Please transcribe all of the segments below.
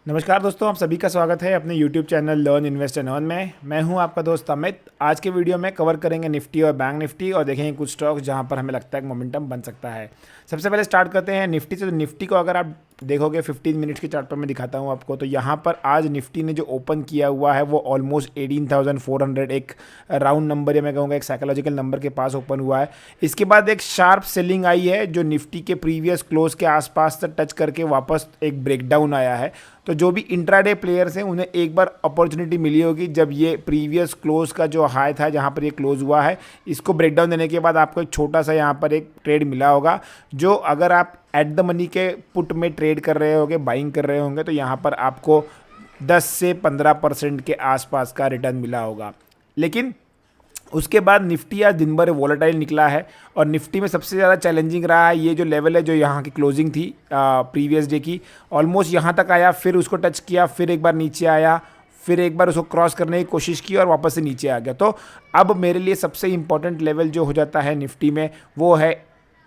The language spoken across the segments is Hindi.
नमस्कार दोस्तों, आप सभी का स्वागत है अपने YouTube channel learn invest and earn में। मैं हूं आपका दोस्त अमित। आज के वीडियो में कवर करेंगे निफ्टी और बैंक निफ्टी और देखेंगे कुछ स्टॉक्स जहां पर हमें लगता है कि मोमेंटम बन सकता है। सबसे पहले स्टार्ट करते हैं निफ्टी से। तो निफ्टी को अगर आप देखोगे 15 मिनट्स के चार्ट पर मैं दिखाता हूं आपको, तो यहाँ पर आज निफ्टी ने जो ओपन किया हुआ है वो ऑलमोस्ट 18,400 एक राउंड नंबर या मैं कहूँगा एक साइकोलॉजिकल नंबर के पास ओपन हुआ है। इसके बाद एक शार्प सेलिंग आई है जो निफ्टी के प्रीवियस क्लोज के आसपास तक टच करके वापस एक ब्रेकडाउन आया है। तो जो भी इंट्राडे प्लेयर्स हैं उन्हें एक बार अपॉर्चुनिटी मिली होगी जब ये प्रीवियस क्लोज का जो हाई था जहाँ पर ये क्लोज हुआ है, इसको ब्रेकडाउन देने के बाद आपको एक छोटा सा यहाँ पर एक ट्रेड मिला होगा, जो अगर आप एट द मनी के पुट में ट्रेड कर रहे होंगे, बाइंग कर रहे होंगे, तो यहाँ पर आपको 10 से 15% के आसपास का रिटर्न मिला होगा। लेकिन उसके बाद निफ्टी आज दिन भर वॉलेटाइल निकला है और निफ्टी में सबसे ज़्यादा चैलेंजिंग रहा है ये जो लेवल है जो यहाँ की क्लोजिंग थी प्रीवियस डे की, ऑलमोस्ट यहाँ तक आया, फिर उसको टच किया, फिर एक बार नीचे आया, फिर एक बार उसको क्रॉस करने की कोशिश की और वापस से नीचे आ गया। तो अब मेरे लिए सबसे इंपॉर्टेंट लेवल जो हो जाता है निफ्टी में वो है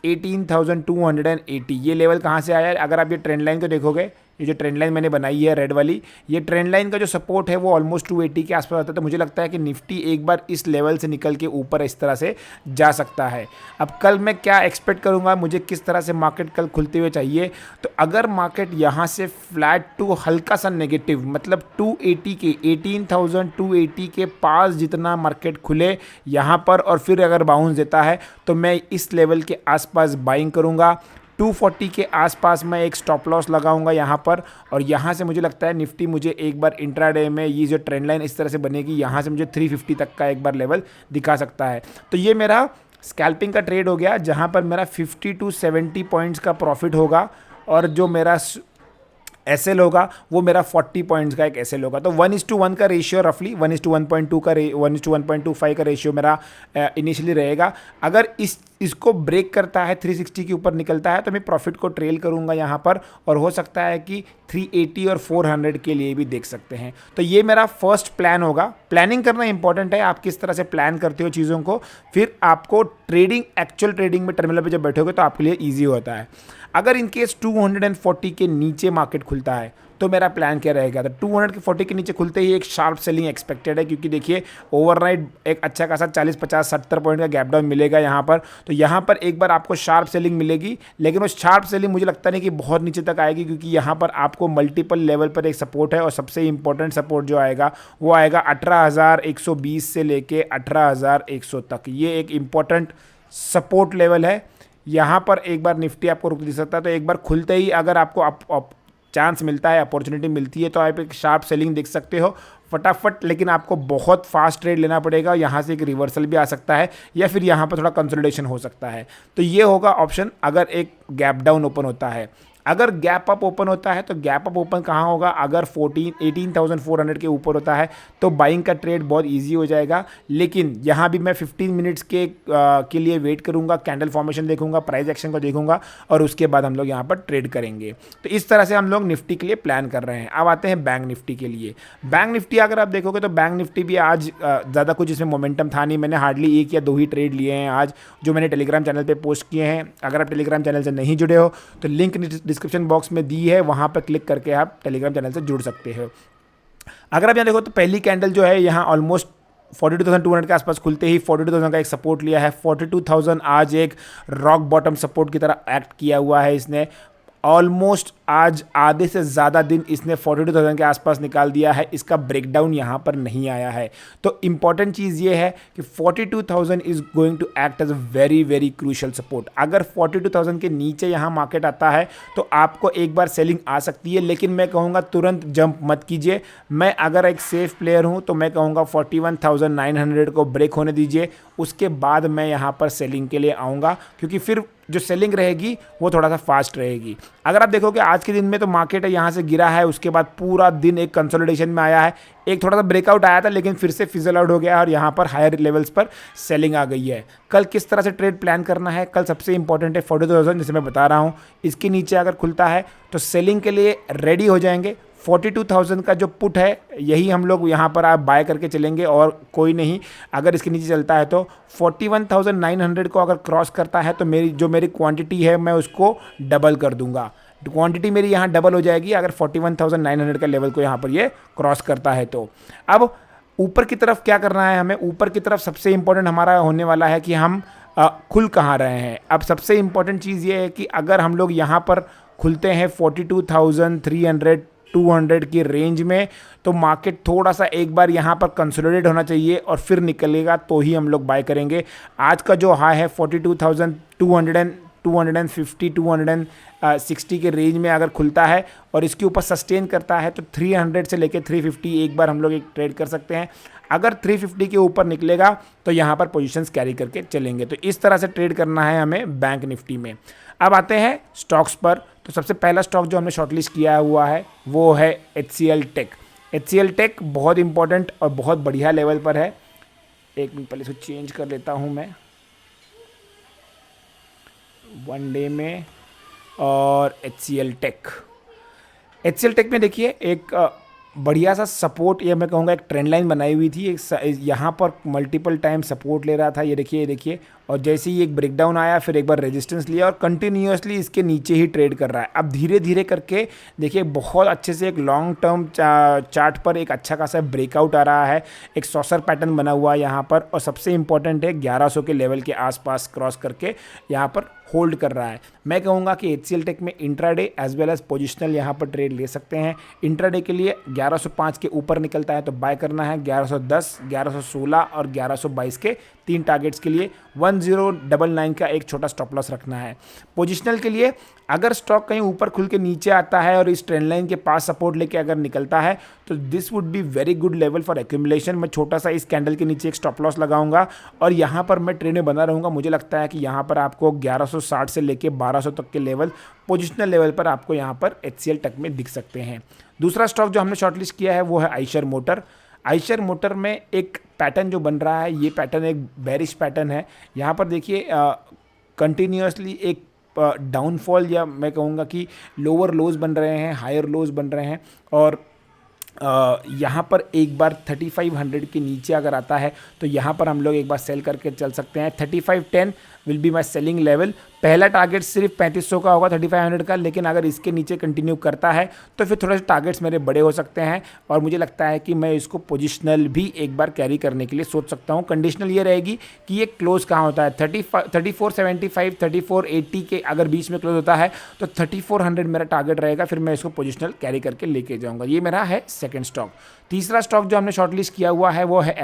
18,280। ये लेवल कहाँ से आया है? अगर आप ये ट्रेंड लाइन को देखोगे, ये जो ट्रेंड लाइन मैंने बनाई है रेड वाली, ये ट्रेंड लाइन का जो सपोर्ट है वो ऑलमोस्ट 280 के आसपास आता है। तो मुझे लगता है कि निफ्टी एक बार इस लेवल से निकल के ऊपर इस तरह से जा सकता है। अब कल मैं क्या एक्सपेक्ट करूंगा, मुझे किस तरह से मार्केट कल खुलते हुए चाहिए, तो अगर मार्केट यहाँ से फ्लैट टू हल्का सा नेगेटिव, मतलब 280 के 18,280 के पास जितना मार्केट खुले यहाँ पर और फिर अगर बाउंस देता है तो मैं इस लेवल के आसपास बाइंग करूँगा। 240 के आसपास मैं एक स्टॉप लॉस लगाऊंगा यहाँ पर, और यहाँ से मुझे लगता है निफ्टी मुझे एक बार इंट्राडे में ये जो ट्रेंड लाइन इस तरह से बनेगी, यहाँ से मुझे 350 तक का एक बार लेवल दिखा सकता है। तो ये मेरा स्कैल्पिंग का ट्रेड हो गया जहाँ पर मेरा 50 टू 70 पॉइंट्स का प्रॉफिट होगा और जो मेरा एसएल होगा वो मेरा 40 पॉइंट्स का एक एसएल होगा। तो 1:1 का रेशियो रफली 1:1.2 का 1:1.25 का रेशियो मेरा इनिशियली रहेगा। अगर इसको ब्रेक करता है, 360 के ऊपर निकलता है, तो मैं प्रॉफिट को ट्रेल करूंगा यहाँ पर, और हो सकता है कि 380 और 400 के लिए भी देख सकते हैं। तो ये मेरा फर्स्ट प्लान होगा। प्लानिंग करना इंपॉर्टेंट है, आप किस तरह से प्लान करते हो चीज़ों को, फिर आपको ट्रेडिंग, एक्चुअल ट्रेडिंग में टर्मिनल पे जब बैठोगे तो आपके लिए ईजी होता है। अगर इनकेस 240 के नीचे मार्केट खुलता है तो मेरा प्लान क्या रहेगा, तो 240 के नीचे खुलते ही एक शार्प सेलिंग एक्सपेक्टेड है, क्योंकि देखिए ओवरनाइट एक अच्छा खासा 40, 50, 70 पॉइंट का गैप डाउन मिलेगा यहाँ पर। तो यहाँ पर एक बार आपको शार्प सेलिंग मिलेगी, लेकिन वो शार्प सेलिंग मुझे लगता नहीं कि बहुत नीचे तक आएगी, क्योंकि यहाँ पर आपको मल्टीपल लेवल पर एक सपोर्ट है, और सबसे इंपॉर्टेंट सपोर्ट जो आएगा वो आएगा 18,120 से लेके 18,100 तक। ये एक इंपॉर्टेंट सपोर्ट लेवल है। यहाँ पर एक बार निफ्टी आपको रुक दे सकता है, तो एक बार खुलते ही अगर आपको चांस मिलता है, अपॉर्चुनिटी मिलती है, तो आप एक शार्प सेलिंग देख सकते हो फटाफट। लेकिन आपको बहुत फास्ट ट्रेड लेना पड़ेगा, यहाँ से एक रिवर्सल भी आ सकता है या फिर यहाँ पर थोड़ा कंसोलिडेशन हो सकता है। तो ये होगा ऑप्शन अगर एक गैप डाउन ओपन होता है। अगर गैप अप ओपन होता है तो गैप अप ओपन कहाँ होगा, अगर 18,400 के ऊपर होता है तो बाइंग का ट्रेड बहुत इजी हो जाएगा। लेकिन यहाँ भी मैं 15 मिनट्स के लिए वेट करूँगा, कैंडल फॉर्मेशन देखूंगा, प्राइस एक्शन को देखूंगा, और उसके बाद हम लोग यहाँ पर ट्रेड करेंगे। तो इस तरह से हम लोग निफ्टी के लिए प्लान कर रहे हैं। अब आते हैं बैंक निफ्टी के लिए। बैंक निफ्टी अगर आप देखोगे तो बैंक निफ्टी भी आज ज़्यादा कुछ इसमें मोमेंटम था नहीं। मैंने हार्डली 1 या 2 ही ट्रेड लिए हैं आज, जो मैंने टेलीग्राम चैनल पर पोस्ट किए हैं। अगर आप टेलीग्राम चैनल से नहीं जुड़े हो तो लिंक डिस्क्रिप्शन बॉक्स में दी है, वहां पर क्लिक करके आप टेलीग्राम चैनल से जुड़ सकते हो। अगर आप यहाँ देखो तो पहली कैंडल जो है यहाँ ऑलमोस्ट 42,200 के आसपास खुलते ही 42,000 का एक सपोर्ट लिया है। 42,000 आज एक रॉक बॉटम सपोर्ट की तरह एक्ट किया हुआ है इसने। ऑलमोस्ट आज आधे से ज़्यादा दिन इसने 42,000 के आसपास निकाल दिया है, इसका ब्रेकडाउन यहाँ पर नहीं आया है। तो इंपॉर्टेंट चीज़ ये है कि 42,000 is going to act as a very very crucial support. अगर 42,000 के नीचे यहाँ मार्केट आता है तो आपको एक बार सेलिंग आ सकती है, लेकिन मैं कहूँगा तुरंत जंप मत कीजिए। मैं अगर एक सेफ प्लेयर हूँ तो मैं कहूँगा 41,900 को ब्रेक होने दीजिए, उसके बाद मैं यहाँ पर सेलिंग के लिए आऊँगा, क्योंकि फिर जो सेलिंग रहेगी वो थोड़ा सा फास्ट रहेगी। अगर आप देखोगे आज के दिन में तो मार्केट यहाँ से गिरा है, उसके बाद पूरा दिन एक कंसोलिडेशन में आया है, एक थोड़ा सा ब्रेकआउट आया था लेकिन फिर से फिजल आउट हो गया और यहाँ पर हायर लेवल्स पर सेलिंग आ गई है। कल किस तरह से ट्रेड प्लान करना है, कल सबसे इंपॉर्टेंट है 42,000 जैसे मैं बता रहा हूँ, इसके नीचे अगर खुलता है तो सेलिंग के लिए रेडी हो जाएंगे। 42,000 का जो पुट है यही हम लोग यहाँ पर आप बाय करके चलेंगे और कोई नहीं। अगर इसके नीचे चलता है तो 41,900 को अगर क्रॉस करता है तो मेरी क्वांटिटी है मैं उसको डबल कर दूंगा। क्वांटिटी मेरी यहाँ डबल हो जाएगी अगर 41,900 का लेवल को यहाँ पर ये क्रॉस करता है तो। अब ऊपर की तरफ क्या करना है हमें, ऊपर की तरफ सबसे इंपॉर्टेंट हमारा होने वाला है कि हम खुल कहाँ रहे हैं। अब सबसे इंपॉर्टेंट चीज़ ये है कि अगर हम लोग यहाँ पर खुलते हैं 42,300 200 की रेंज में, तो मार्केट थोड़ा सा एक बार यहाँ पर कंसोलिडेट होना चाहिए और फिर निकलेगा तो ही हम लोग बाय करेंगे। आज का जो हाई है 42,200 250 260 के रेंज में अगर खुलता है और इसके ऊपर सस्टेन करता है तो 300 से लेके 350 एक बार हम लोग एक ट्रेड कर सकते हैं। अगर 350 के ऊपर निकलेगा तो यहाँ पर पोजीशंस कैरी करके चलेंगे। तो इस तरह से ट्रेड करना है हमें बैंक निफ्टी में। अब आते हैं स्टॉक्स पर। तो सबसे पहला स्टॉक जो हमने शॉर्टलिस्ट किया हुआ है वो है HCL टेक। HCL टेक बहुत इंपॉर्टेंट और बहुत बढ़िया लेवल पर है। एक मिनट पहले इसको चेंज कर लेता हूँ मैं वन डे में। और HCL टेक में देखिए एक बढ़िया सा सपोर्ट, ये मैं कहूँगा एक ट्रेंड लाइन बनाई हुई थी। एक यहाँ पर मल्टीपल टाइम सपोर्ट ले रहा था, ये देखिए और जैसे ही एक ब्रेकडाउन आया फिर एक बार रेजिस्टेंस लिया और कंटिन्यूसली इसके नीचे ही ट्रेड कर रहा है। अब धीरे धीरे करके देखिए बहुत अच्छे से एक लॉन्ग टर्म चार्ट पर एक अच्छा खासा ब्रेकआउट आ रहा है, एक सॉसर पैटर्न बना हुआ है यहाँ पर। और सबसे इंपॉर्टेंट है 1100 के लेवल के आसपास क्रॉस करके यहाँ पर होल्ड कर रहा है। मैं कहूँगा कि HCL टेक में intraday as well as positional यहाँ पर ट्रेड ले सकते हैं। इंट्राडे के लिए 1105 के ऊपर निकलता है तो बाय करना है, 1110, 1116 और 1122 के 3 टारगेट्स के लिए 1099 का एक छोटा स्टॉप लॉस रखना है। पोजिशनल के लिए अगर स्टॉक कहीं ऊपर खुल के नीचे आता है और इस ट्रेंड लाइन के पास सपोर्ट लेके अगर निकलता है तो this would be very good level for accumulation. मैं छोटा सा इस कैंडल के नीचे एक स्टॉप लॉस लगाऊंगा और यहाँ पर मैं ट्रेड में बना रहूँगा। मुझे लगता है कि यहाँ पर आपको 1160 से लेके 1200 तक के लेवल पोजिशनल लेवल पर आपको यहाँ पर HCL टेक में दिख सकते हैं। दूसरा स्टॉक जो हमने शॉर्टलिस्ट किया है वो है आइशर मोटर। आइशर मोटर में एक पैटर्न जो बन रहा है, ये पैटर्न एक बेरिश पैटर्न है। यहाँ पर देखिए कंटिन्यूसली एक डाउनफॉल या मैं कहूँगा कि लोअर लोज बन रहे हैं, हायर लोज बन रहे हैं और यहाँ पर एक बार 3500 के नीचे अगर आता है तो यहाँ पर हम लोग एक बार सेल करके चल सकते हैं। 3510 will be my selling level. पहला टारगेट सिर्फ 3500 का होगा 3500 का, लेकिन अगर इसके नीचे कंटिन्यू करता है तो फिर थोड़े से टारगेट्स मेरे बड़े हो सकते हैं और मुझे लगता है कि मैं इसको पोजिशनल भी एक बार कैरी करने के लिए सोच सकता हूँ। कंडीशनल ये रहेगी कि ये क्लोज कहाँ होता है, 3475 3480 के अगर बीच में क्लोज होता है तो 3400 मेरा टारगेट रहेगा, फिर मैं इसको पोजिशनल कैरी करके लेके जाऊँगा। ये मेरा है सेकेंड स्टॉक। तीसरा स्टॉक जो हमने शॉर्टलिस्ट किया हुआ है वो है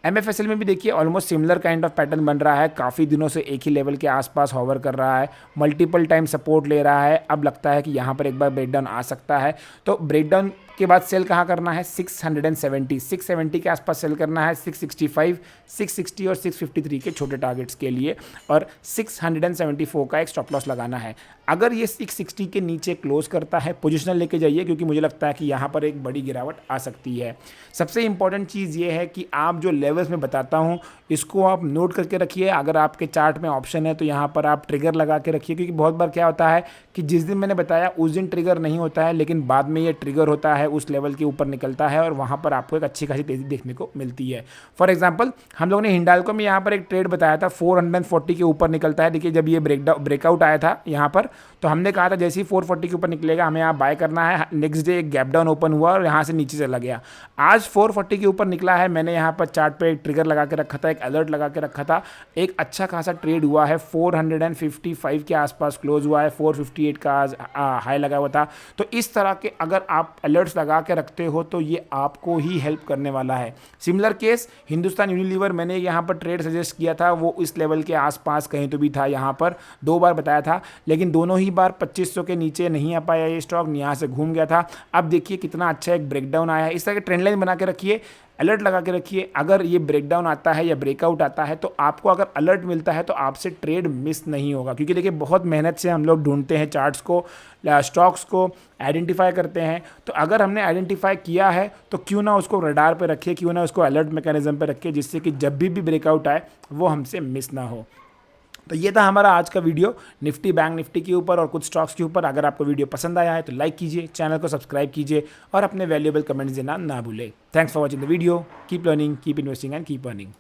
MFSL में भी देखिए almost similar kind of pattern बन रहा है। काफ़ी दिनों से एक ही लेवल के आसपास हॉवर कर रहा है, मल्टीपल टाइम सपोर्ट ले रहा है। अब लगता है कि यहाँ पर एक बार ब्रेकडाउन आ सकता है, तो ब्रेकडाउन के बाद सेल कहाँ करना है, 670 के आसपास सेल करना है, 665, 660 और 653 के छोटे टारगेट्स के लिए और 674 का एक स्टॉप लॉस लगाना है। अगर ये 660 के नीचे क्लोज करता है पोजिशनल लेके जाइए, क्योंकि मुझे लगता है कि यहाँ पर एक बड़ी गिरावट आ सकती है। सबसे इंपॉर्टेंट चीज़ ये है कि आप जो लेवल्स में बताता हूँ इसको आप नोट करके रखिए। अगर आपके चार्ट में ऑप्शन है तो यहाँ पर आप ट्रिगर लगा के रखिए, क्योंकि बहुत बार क्या होता है कि जिस दिन मैंने बताया उस दिन ट्रिगर नहीं होता है, लेकिन बाद में ये ट्रिगर होता है, उस लेवल के ऊपर निकलता है और वहाँ पर आपको एक अच्छी खासी तेज़ी देखने को मिलती है। फॉर एग्जांपल हम लोगों ने हिंडाल्को में यहाँ पर एक ट्रेड बताया था 440 के ऊपर निकलता है। देखिए जब ये ब्रेकआउट आया था यहाँ पर तो हमने कहा था जैसे ही 440 के ऊपर निकलेगा हमें यहाँ बाय करना है। नेक्स्ट डे एक गैप डाउन ओपन हुआ और यहाँ से नीचे चला गया। आज 440 के ऊपर निकला है, मैंने यहाँ पर चार्ट पे एक ट्रिगर लगा के रखा था, एक अलर्ट लगा के रखा था। एक अच्छा खासा ट्रेड हुआ है, 455 के आसपास क्लोज हुआ है, 458 का आज हाई लगा हुआ था। तो इस तरह के अगर आप अलर्ट्स लगा के रखते हो तो ये आपको ही हेल्प करने वाला है। सिमिलर केस हिंदुस्तान यूनिलीवर, मैंने यहाँ पर ट्रेड सजेस्ट किया था, वो इस लेवल के आसपास कहीं तो भी था, यहाँ पर 2 बार बताया था, लेकिन दोनों ही बार 2500 के नीचे नहीं आ पाया ये स्टॉक, यहाँ से घूम गया था। अब देखिए कितना अच्छा एक ब्रेकडाउन आया है। इस तरह के ट्रेंड लाइन बना के रखिए, अलर्ट लगा के रखिए। अगर ये ब्रेकडाउन आता है या ब्रेकआउट आता है तो आपको अगर अलर्ट मिलता है तो आपसे ट्रेड मिस नहीं होगा, क्योंकि देखिए बहुत मेहनत से हम लोग ढूंढते हैं चार्ट्स को, स्टॉक्स को आइडेंटिफाई करते हैं। तो अगर हमने आइडेंटिफाई किया है तो क्यों ना उसको रडार पे रखिए, क्यों ना उसको अलर्ट मैकेनिज्म पे रखिए, जिससे कि जब भी ब्रेकआउट आए वो हमसे मिस ना हो। तो ये था हमारा आज का वीडियो निफ्टी बैंक निफ्टी के ऊपर और कुछ स्टॉक्स के ऊपर। अगर आपको वीडियो पसंद आया है तो लाइक कीजिए, चैनल को सब्सक्राइब कीजिए और अपने वैल्यूएबल कमेंट्स देना ना भूलें। Thanks for watching the video. Keep learning, keep investing and keep earning.